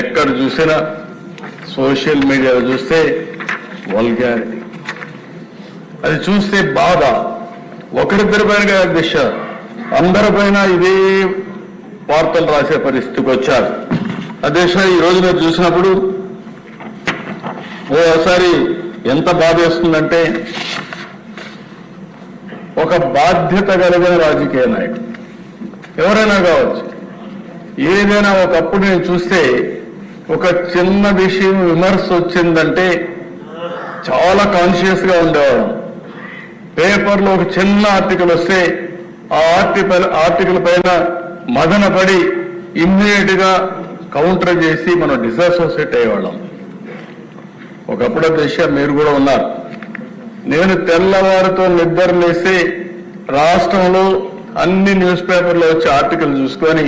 ఎక్కడ చూసినా సోషల్ మీడియాలో చూస్తే వల్గారిటీ, అది చూస్తే బాధ. ఒకరిద్దరి పైన కాదు అధ్యక్ష, అందరిపైన ఇదే వార్తలు రాసే పరిస్థితికి వచ్చారు. అధ్యక్ష, ఈ రోజు మీరు చూసినప్పుడు ఓసారి ఎంత బాధ వేస్తుందంటే, ఒక బాధ్యత కలిగిన రాజకీయ నాయకుడు ఎవరైనా కావచ్చు, ఏదైనా ఒకప్పుడు నేను చూస్తే ఒక చిన్న విషయం విమర్శ వచ్చిందంటే చాలా కాన్షియస్ గా ఉండేవాడు. పేపర్లో ఒక చిన్న ఆర్టికల్ వస్తే ఆ ఆర్టికల్ పైన మదన పడి ఇమ్మీడియట్ గా కౌంటర్ చేసి మనం డిసాసోసియేట్ అయ్యేవాళ్ళం. ఒకప్పుడు దశ మీరు కూడా ఉన్నారు. నేను తెల్లవారితో నిద్ర లేసి రాష్ట్రంలో అన్ని న్యూస్ పేపర్లో వచ్చే ఆర్టికల్ చూసుకొని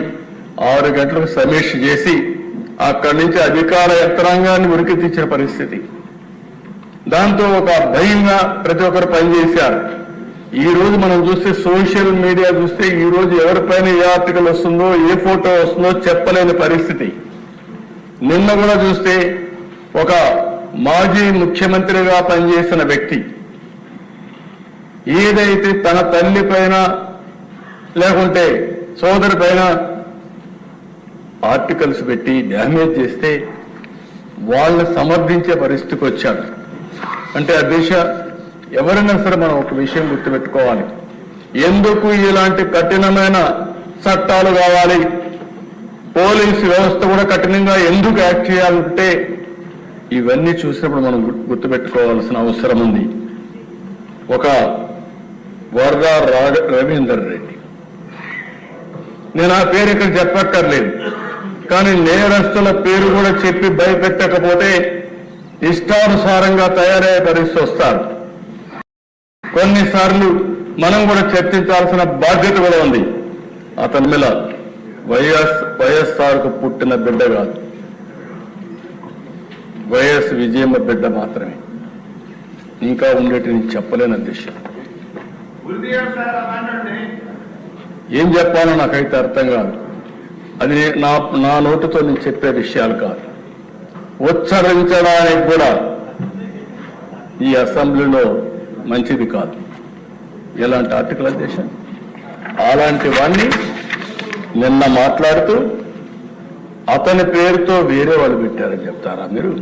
6 గంటలకు సమీక్ష చేసి అక్కడి నుంచి అధికార యంత్రాంగాన్ని ఉరికి తెచ్చిన పరిస్థితి. దాంతో ఒక భయంగా ప్రతి ఒక్కరు పనిచేశారు. ఈ రోజు మనం చూస్తే సోషల్ మీడియా చూస్తే ఈ రోజు ఎవరిపైన ఏ ఆర్టికల్ వస్తుందో ఏ ఫోటో వస్తుందో చెప్పలేని పరిస్థితి. నిన్న కూడా చూస్తే ఒక మాజీ ముఖ్యమంత్రిగా పనిచేసిన వ్యక్తి ఏదైతే తన తల్లి పైన లేకుంటే సోదరి పైన ఆర్టికల్స్ పెట్టి డ్యామేజ్ చేస్తే వాళ్ళని సమర్థించే పరిస్థితికి వచ్చాడు. అంటే ఆ దేశ ఎవరైనా సరే మనం ఒక విషయం గుర్తుపెట్టుకోవాలి. ఎందుకు ఇలాంటి కఠినమైన చట్టాలు కావాలి, పోలీసు వ్యవస్థ కూడా కఠినంగా ఎందుకు యాక్ట్ చేయాలంటే ఇవన్నీ చూసినప్పుడు మనం గుర్తుపెట్టుకోవాల్సిన అవసరం ఉంది. ఒక వరద రవీందర్ రెడ్డి, నేను ఆ పేరు ఇక్కడ చెప్పక్కర్లేదు, కానీ నేరస్తుల పేరు కూడా చెప్పి భయపెట్టకపోతే ఇష్టానుసారంగా తయారయ్యే పరిస్థితి వస్తారు. కొన్నిసార్లు మనం కూడా చర్చించాల్సిన బాధ్యత కూడా ఉంది. అతని మీద వైఎస్ఆర్కు పుట్టిన బిడ్డ కాదు, వైఎస్ విజయమ్మ బిడ్డ మాత్రమే. ఇంకా ఉండేటి నేను చెప్పలేని అధ్యక్ష. ఏం చెప్పాలో నాకైతే అర్థం కాదు. అది నా నోటితో నేను చెప్పే విషయాలు కాదు, ఉచ్చరించడానికి కూడా ఈ అసెంబ్లీలో మంచిది కాదు. ఎలాంటి ఆర్టికల్ అధ్యక్ష? అలాంటి వాణ్ణి నిన్న మాట్లాడుతూ అతని పేరుతో వేరే వాళ్ళు పెట్టారని చెప్తారా మీరు?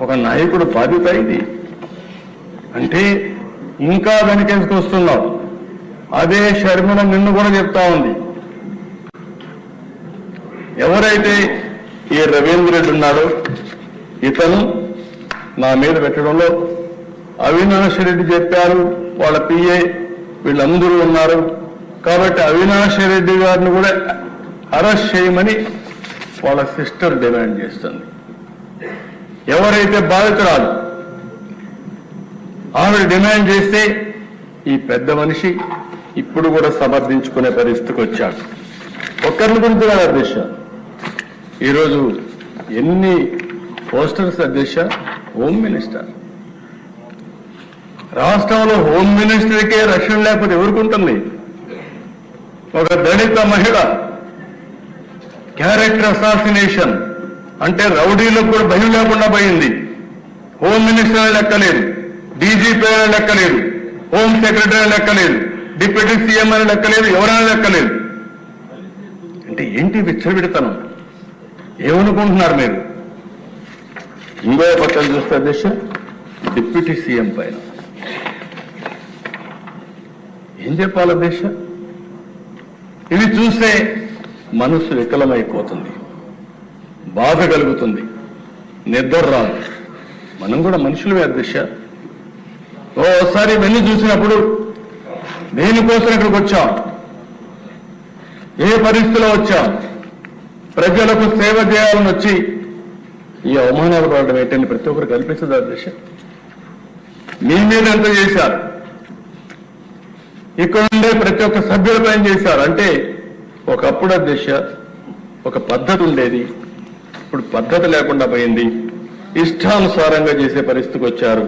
ఒక నాయకుడు బాధ్యత ఇది అంటే ఇంకా వెనకేసుకొస్తున్నావు. అదే షర్మిల నిన్ను కూడా చెప్తా ఉంది, ఎవరైతే ఈ రవీంద్ర రెడ్డి ఉన్నాడో ఇతను నా మీద పెట్టడంలో అవినాష్ రెడ్డి చెప్పారు, వాళ్ళ పిఏ వీళ్ళందరూ ఉన్నారు కాబట్టి అవినాష్ రెడ్డి గారిని కూడా అరెస్ట్ చేయమని వాళ్ళ సిస్టర్ డిమాండ్ చేస్తుంది. ఎవరైతే బాధితురాలు ఆవిడ డిమాండ్ చేస్తే ఈ పెద్ద మనిషి ఇప్పుడు కూడా సమర్థించుకునే పరిస్థితికి వచ్చాడు. ఒక్కరిని గురించి కాదు అధ్యక్ష, ఈరోజు ఎన్ని పోస్టర్స్ అధ్యక్ష. హోమ్ మినిస్టర్, రాష్ట్రంలో హోమ్ మినిస్టర్కే రక్షణ లేకపోతే ఎవరుకుంటుంది? ఒక దళిత మహిళ క్యారెక్టర్ అసాసినేషన్ అంటే రౌడీలకు కూడా భయం లేకుండా పోయింది. హోమ్ మినిస్టర్ లెక్కలేదు, డీజీపీ అని లెక్కలేదు, హోమ్ సెక్రటరీ లెక్కలేదు, డిప్యూటీ సీఎం అని లెక్కలేదు, ఎవరైనా లెక్కలేదు. అంటే ఏంటి విచ్చలవిడితనం? ఏమనుకుంటున్నారు మీరు? ఇంకో పక్కన చూస్తే అధ్యక్ష డిప్యూటీ సీఎం పైన ఏం చెప్పాలి అధ్యక్ష? ఇవి చూస్తే మనసు వికలమైపోతుంది, బాధ కలుగుతుంది, నిద్ర రాదు. మనం కూడా మనుషులమే అధ్యక్ష. ఓసారి ఇవన్నీ చూసినప్పుడు దేనికోసం ఇక్కడికి వచ్చాం, ఏ పరిస్థితిలో వచ్చాం, ప్రజలకు సేవ చేయాలని వచ్చి ఈ అవమానాలు పడడం ఏంటని ప్రతి ఒక్కరు కల్పిస్తుంది అధ్యక్ష. మీ మీద ఎంత చేశారు, ఇక్కడ ఉండే ప్రతి ఒక్క సభ్యులపై చేశారు. అంటే ఒకప్పుడు అధ్యక్ష ఒక పద్ధతి ఉండేది, ఇప్పుడు పద్ధతి లేకుండా పోయింది, ఇష్టానుసారంగా చేసే పరిస్థితికి వచ్చారు.